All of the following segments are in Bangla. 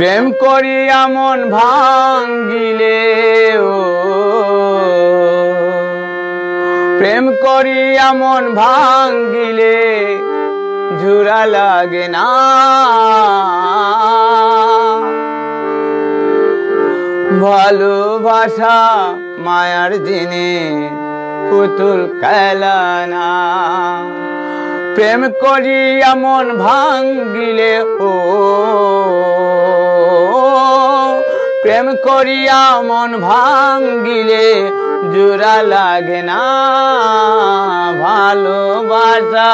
প্রেম করিয়া মন ভাঙ্গিলে প্রেম করিয়া মন ভাঙ্গিলে জোড়া লাগে না। ভালোবাসা মায়ার জিনিস পুতুল খেলা না। প্রেম করিয়া মন ভাঙ্গিলে প্রেম করিয়া মন ভাঙ্গিলে জোড়া লাগে না। ভালোবাসা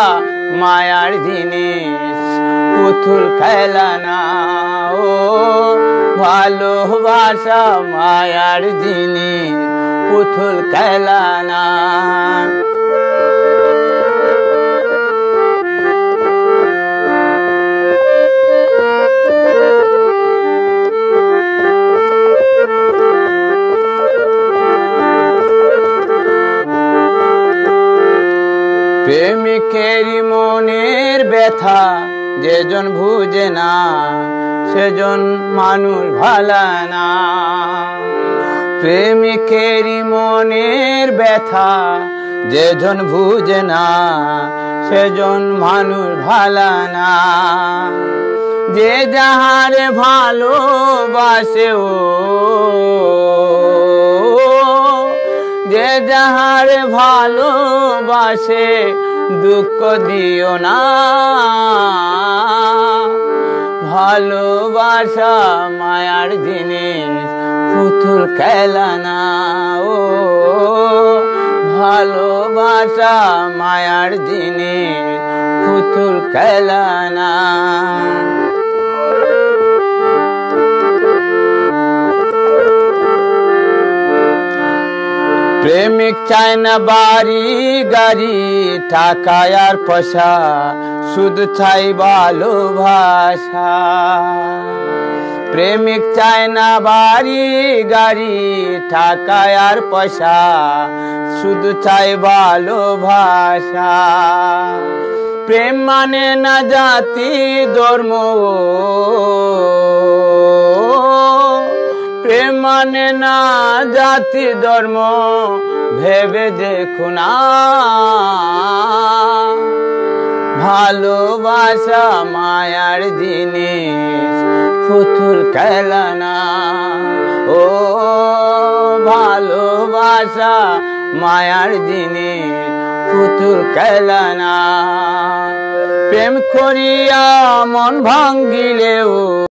মায়ার জিনিস পুতুল খেলা না। ভালোবাসা মায়ার জিনিস পুতুল খেলা না। প্রেমিকেরই মনের ব্যথা যেজন বুঝে না সেজন মানুষ ভালা না। প্রেমিকেরই মনের ব্যথা যেজন বুঝে না সেজন মানুষ ভালা না। যে যাহারে ভালোবাসে যে যাহারে ভালোবাসে দুঃখ দিও না। ভালোবাসা মায়ার জিনিস পুতুল খেলা না। ভালোবাসা মায়ার জিনিস পুতুল খেলা না। প্রেমিক চায় না বাড়ি গাড়ি টাকা আর পয়সা শুধু চাই ভালোবাসা। প্রেমিক চায় না বাড়ি গাড়ি টাকা আর পয়সা শুধু চাই ভালোবাসা। প্রেম মানে না জাতি ধর্ম প্রেম মানে না জাতি ধর্ম ভেবে দেখো না। ভালোবাসা মায়ার জিনিস পুতুল খেলা না। ভালোবাসা মায়ার জিনিস পুতুল খেলা না। প্রেম করিয়া মন ভাঙ্গিলেও